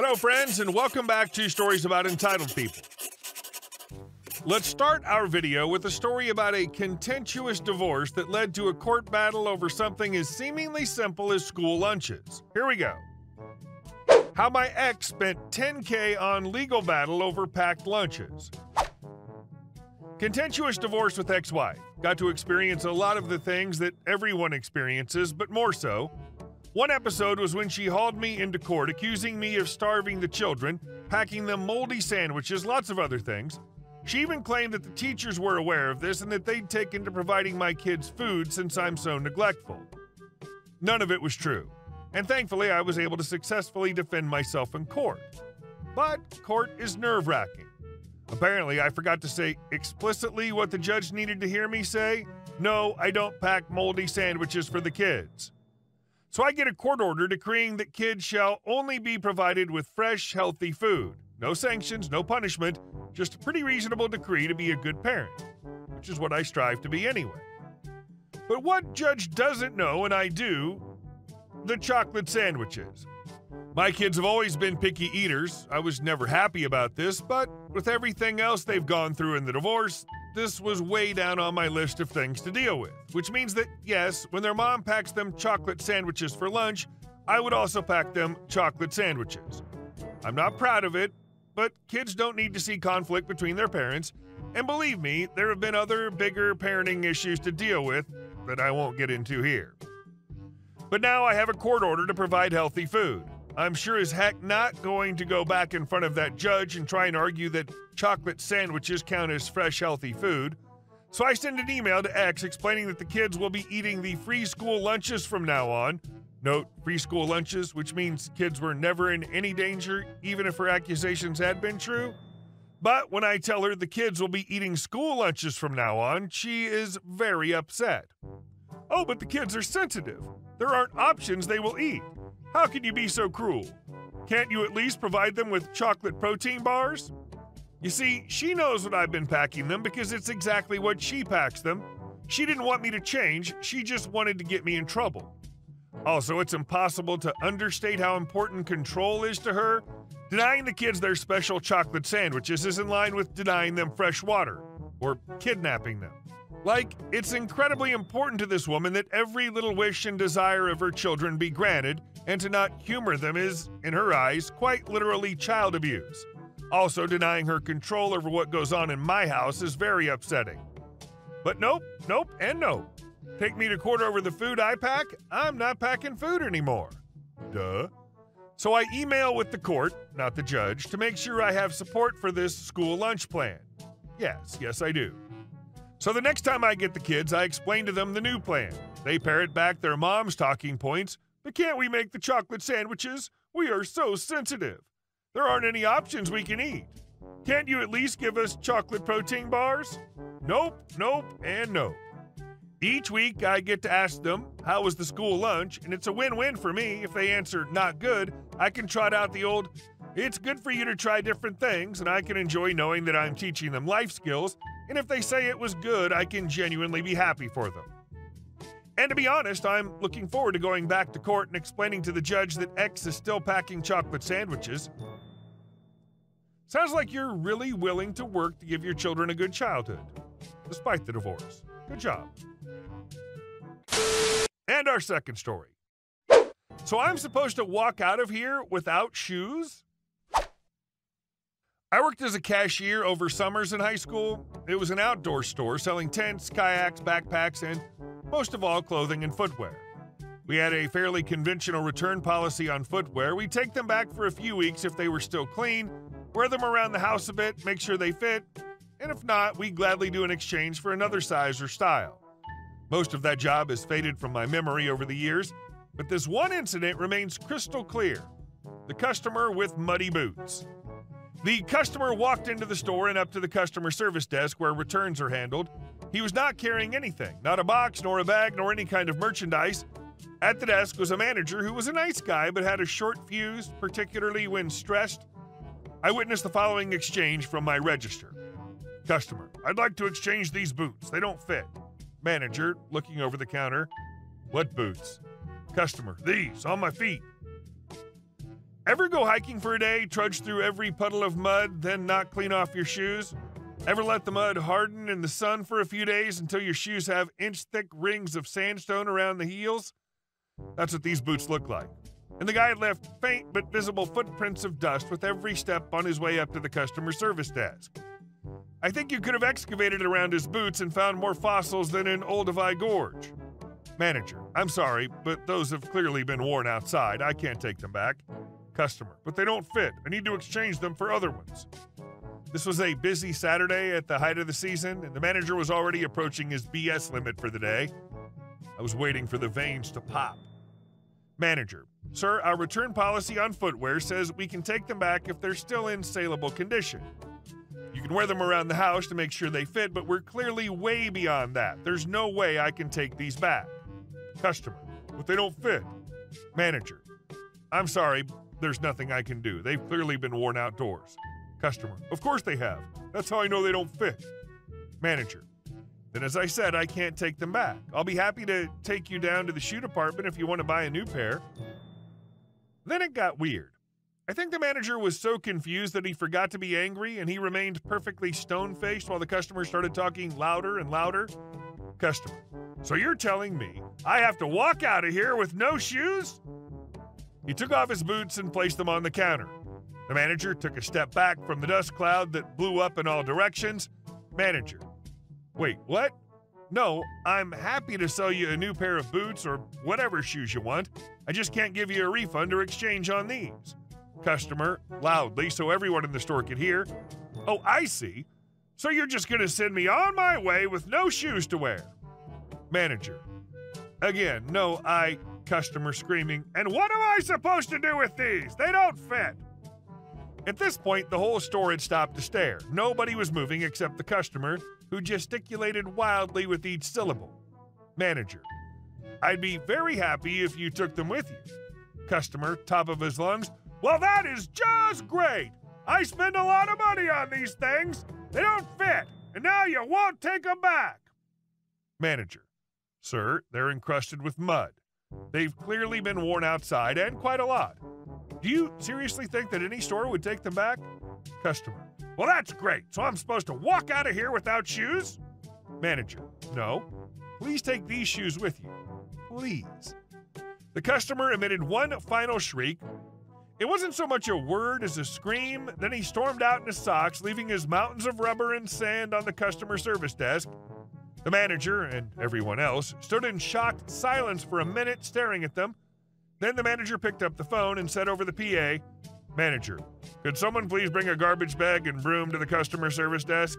Hello, friends, and welcome back to Stories About Entitled People. Let's start our video with a story about a contentious divorce that led to a court battle over something as seemingly simple as school lunches. Here we go. How my ex spent $10K on legal battle over packed lunches. Contentious divorce with ex-wife. Got to experience a lot of the things that everyone experiences, but more so. One episode was when she hauled me into court accusing me of starving the children, packing them moldy sandwiches, lots of other things. She even claimed that the teachers were aware of this and that they'd taken to providing my kids food since I'm so neglectful. None of it was true, and thankfully I was able to successfully defend myself in court. But court is nerve-wracking. Apparently, I forgot to say explicitly what the judge needed to hear me say. No, I don't pack moldy sandwiches for the kids. So I get a court order decreeing that kids shall only be provided with fresh, healthy food. No sanctions, no punishment, just a pretty reasonable decree to be a good parent, which is what I strive to be anyway. But what judge doesn't know, and I do, the chocolate sandwiches. My kids have always been picky eaters. I was never happy about this, but with everything else they've gone through in the divorce, this was way down on my list of things to deal with, which means that, yes, when their mom packs them chocolate sandwiches for lunch, I would also pack them chocolate sandwiches. I'm not proud of it, but kids don't need to see conflict between their parents, and believe me, there have been other bigger parenting issues to deal with that I won't get into here. But now I have a court order to provide healthy food. I'm sure as heck not going to go back in front of that judge and try and argue that chocolate sandwiches count as fresh, healthy food. So I send an email to X explaining that the kids will be eating the free school lunches from now on. Note, free school lunches, which means kids were never in any danger, even if her accusations had been true. But when I tell her the kids will be eating school lunches from now on, she is very upset. Oh, but the kids are sensitive. There aren't options they will eat. How can you be so cruel? Can't you at least provide them with chocolate protein bars? You see, she knows what I've been packing them because it's exactly what she packs them. She didn't want me to change, she just wanted to get me in trouble. Also, it's impossible to understate how important control is to her. Denying the kids their special chocolate sandwiches is in line with denying them fresh water, or kidnapping them. Like, it's incredibly important to this woman that every little wish and desire of her children be granted, and to not humor them is, in her eyes, quite literally child abuse. Also, denying her control over what goes on in my house is very upsetting. But nope, and nope. Take me to court over the food I pack? I'm not packing food anymore. Duh. So I email with the court, not the judge, to make sure I have support for this school lunch plan. Yes, I do. So the next time I get the kids, I explain to them the new plan. They parrot back their mom's talking points. But can't we make the chocolate sandwiches? We are so sensitive. There aren't any options we can eat. Can't you at least give us chocolate protein bars? Nope, and nope. Each week I get to ask them, how was the school lunch? And it's a win-win for me. If they answer not good, I can trot out the old, it's good for you to try different things, and I can enjoy knowing that I'm teaching them life skills. And if they say it was good, I can genuinely be happy for them. And to be honest, I'm looking forward to going back to court and explaining to the judge that X is still packing chocolate sandwiches. Sounds like you're really willing to work to give your children a good childhood, despite the divorce. Good job. And our second story. So I'm supposed to walk out of here without shoes? I worked as a cashier over summers in high school. It was an outdoor store selling tents, kayaks, backpacks, and most of all, clothing and footwear. We had a fairly conventional return policy on footwear. We'd take them back for a few weeks if they were still clean, wear them around the house a bit, make sure they fit, and if not, we'd gladly do an exchange for another size or style. Most of that job has faded from my memory over the years, but this one incident remains crystal clear. The customer with muddy boots. The customer walked into the store and up to the customer service desk where returns are handled. He was not carrying anything, not a box, nor a bag, nor any kind of merchandise. At the desk was a manager who was a nice guy but had a short fuse, particularly when stressed. I witnessed the following exchange from my register. Customer, I'd like to exchange these boots. They don't fit. Manager, looking over the counter. What boots? Customer, these, on my feet. Ever go hiking for a day, trudge through every puddle of mud, then not clean off your shoes? Ever let the mud harden in the sun for a few days until your shoes have inch-thick rings of sandstone around the heels? That's what these boots look like. And the guy had left faint but visible footprints of dust with every step on his way up to the customer service desk. I think you could have excavated around his boots and found more fossils than in Olduvai Gorge. Manager, I'm sorry, but those have clearly been worn outside. I can't take them back. Customer, but they don't fit. I need to exchange them for other ones. This was a busy Saturday at the height of the season, and the manager was already approaching his BS limit for the day. I was waiting for the veins to pop. Manager, sir, our return policy on footwear says we can take them back if they're still in saleable condition. You can wear them around the house to make sure they fit, but we're clearly way beyond that. There's no way I can take these back. Customer, but they don't fit. Manager, I'm sorry, there's nothing I can do. They've clearly been worn outdoors. Customer, of course they have. That's how I know they don't fit. Manager, then as I said, I can't take them back. I'll be happy to take you down to the shoe department if you want to buy a new pair. Then it got weird. I think the manager was so confused that he forgot to be angry and he remained perfectly stone-faced while the customer started talking louder and louder. Customer, so you're telling me I have to walk out of here with no shoes? He took off his boots and placed them on the counter. The manager took a step back from the dust cloud that blew up in all directions. Manager, wait, what? No, I'm happy to sell you a new pair of boots or whatever shoes you want. I just can't give you a refund or exchange on these. Customer, loudly so everyone in the store could hear. Oh, I see. So you're just going to send me on my way with no shoes to wear. Manager, again, no, Customer screaming, and what am I supposed to do with these? They don't fit. At this point, the whole store had stopped to stare. Nobody was moving except the customer, who gesticulated wildly with each syllable. Manager, I'd be very happy if you took them with you. Customer, top of his lungs, well, that is just great. I spend a lot of money on these things. They don't fit, and now you won't take them back. Manager, sir, they're encrusted with mud. They've clearly been worn outside, and quite a lot. Do you seriously think that any store would take them back? Customer, well, that's great. So I'm supposed to walk out of here without shoes? Manager, no. Please take these shoes with you. Please. The customer emitted one final shriek. It wasn't so much a word as a scream. Then he stormed out in his socks, leaving his mountains of rubber and sand on the customer service desk. The manager, and everyone else, stood in shocked silence for a minute, staring at them. Then the manager picked up the phone and said over the PA, Manager, could someone please bring a garbage bag and broom to the customer service desk?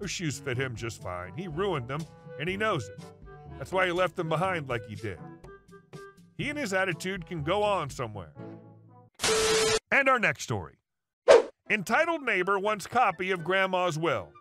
Those shoes fit him just fine. He ruined them, and he knows it. That's why he left them behind like he did. He and his attitude can go on somewhere. And our next story. Entitled neighbor wants copy of grandma's will.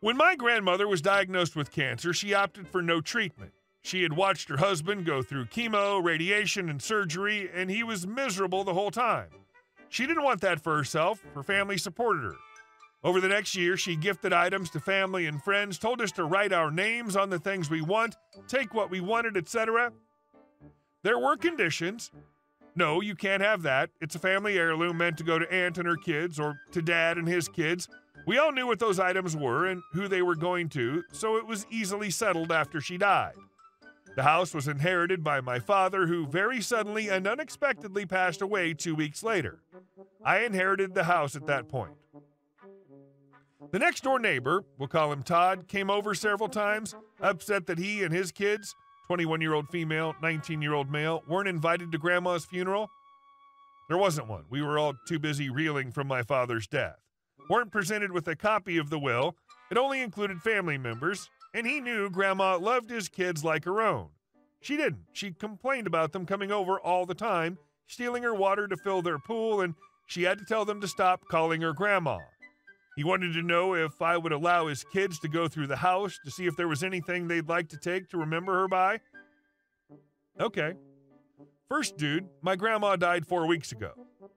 When my grandmother was diagnosed with cancer, she opted for no treatment. She had watched her husband go through chemo, radiation, and surgery, and he was miserable the whole time. She didn't want that for herself. Her family supported her. Over the next year, she gifted items to family and friends, told us to write our names on the things we want, take what we wanted, etc. There were conditions. No, you can't have that. It's a family heirloom meant to go to Aunt and her kids, or to Dad and his kids. We all knew what those items were and who they were going to, so it was easily settled after she died. The house was inherited by my father, who very suddenly and unexpectedly passed away 2 weeks later. I inherited the house at that point. The next-door neighbor, we'll call him Todd, came over several times, upset that he and his kids, 21-year-old female, 19-year-old male, weren't invited to Grandma's funeral. There wasn't one. We were all too busy reeling from my father's death. Weren't presented with a copy of the will. It only included family members, and he knew Grandma loved his kids like her own. She didn't. She complained about them coming over all the time, stealing her water to fill their pool, and she had to tell them to stop calling her Grandma. He wanted to know if I would allow his kids to go through the house to see if there was anything they'd like to take to remember her by. Okay. First dude, my grandma died 4 weeks ago.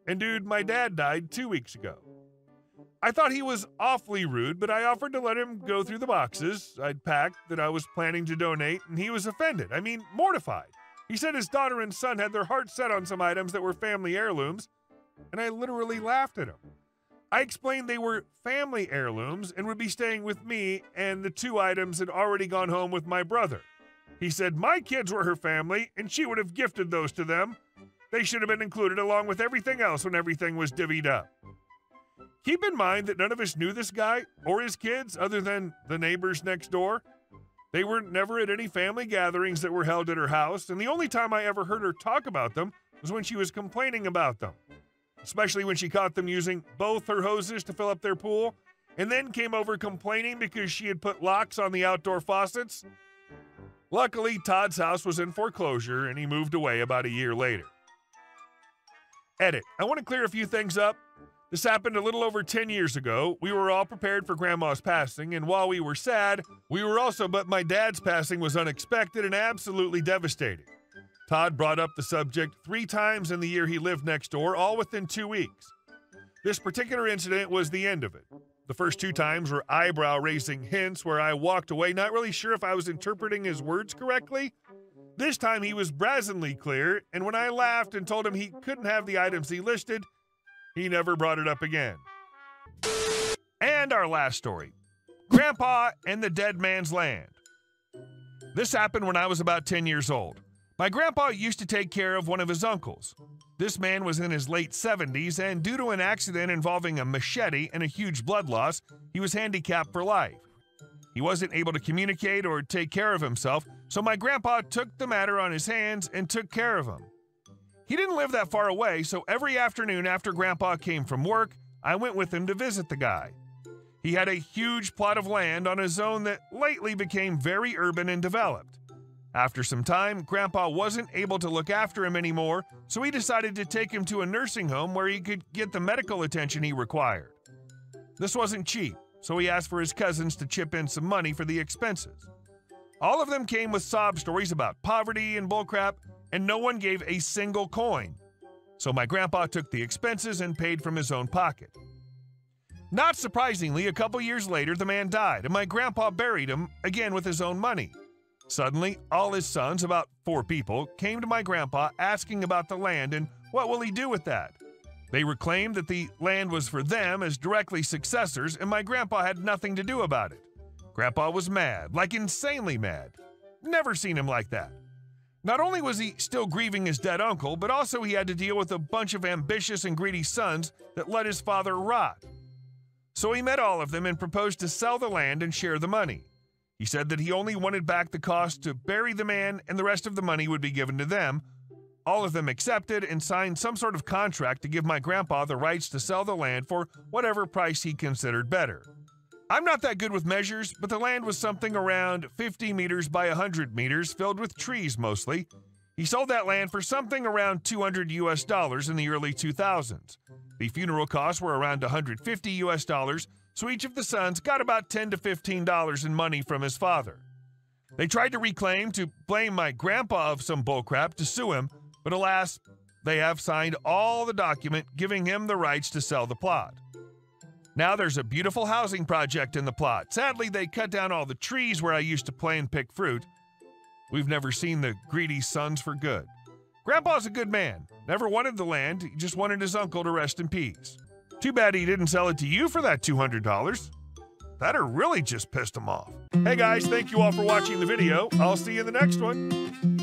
And dude, my dad died 2 weeks ago. I thought he was awfully rude, but I offered to let him go through the boxes I'd packed that I was planning to donate, and he was offended. I mean, mortified. He said his daughter and son had their hearts set on some items that were family heirlooms, and I literally laughed at him. I explained they were family heirlooms and would be staying with me, and the 2 items had already gone home with my brother. He said my kids were her family, and she would have gifted those to them. They should have been included along with everything else when everything was divvied up. Keep in mind that none of us knew this guy or his kids other than the neighbors next door. They were never at any family gatherings that were held at her house, and the only time I ever heard her talk about them was when she was complaining about them, especially when she caught them using both her hoses to fill up their pool, and then came over complaining because she had put locks on the outdoor faucets. Luckily, Todd's house was in foreclosure, and he moved away about a year later. Edit. I want to clear a few things up. This happened a little over 10 years ago. We were all prepared for Grandma's passing, and while we were sad, we were also, but my dad's passing was unexpected and absolutely devastating. Todd brought up the subject 3 times in the year he lived next door, all within 2 weeks. This particular incident was the end of it. The first 2 times were eyebrow-raising hints where I walked away, not really sure if I was interpreting his words correctly. This time he was brazenly clear, and when I laughed and told him he couldn't have the items he listed, he never brought it up again. And our last story, Grandpa and the Dead Man's Land. This happened when I was about 10 years old. My grandpa used to take care of one of his uncles. This man was in his late 70s, and due to an accident involving a machete and a huge blood loss, he was handicapped for life. He wasn't able to communicate or take care of himself, so my grandpa took the matter on his hands and took care of him. He didn't live that far away, so every afternoon after Grandpa came from work, I went with him to visit the guy. He had a huge plot of land on a zone that lately became very urban and developed. After some time, Grandpa wasn't able to look after him anymore, so he decided to take him to a nursing home where he could get the medical attention he required. This wasn't cheap, so he asked for his cousins to chip in some money for the expenses. All of them came with sob stories about poverty and bullcrap, and no one gave a single coin. So my grandpa took the expenses and paid from his own pocket. Not surprisingly, a couple years later, the man died, and my grandpa buried him, again with his own money. Suddenly, all his sons, about 4 people, came to my grandpa asking about the land and what will he do with that. They reclaimed that the land was for them as directly successors, and my grandpa had nothing to do about it. Grandpa was mad, like insanely mad. Never seen him like that. Not only was he still grieving his dead uncle, but also he had to deal with a bunch of ambitious and greedy sons that let his father rot. So he met all of them and proposed to sell the land and share the money. He said that he only wanted back the cost to bury the man and the rest of the money would be given to them. All of them accepted and signed some sort of contract to give my grandpa the rights to sell the land for whatever price he considered better. I'm not that good with measures, but the land was something around 50 meters by 100 meters, filled with trees mostly. He sold that land for something around $200 in the early 2000s. The funeral costs were around $150, so each of the sons got about $10 to $15 in money from his father. They tried to reclaim, to blame my grandpa of some bullcrap, to sue him, but alas, they have signed all the document giving him the rights to sell the plot. Now there's a beautiful housing project in the plot. Sadly, they cut down all the trees where I used to play and pick fruit. We've never seen the greedy sons for good. Grandpa's a good man. Never wanted the land, he just wanted his uncle to rest in peace. Too bad he didn't sell it to you for that $200. That'd really just pissed him off. Hey guys, thank you all for watching the video. I'll see you in the next one.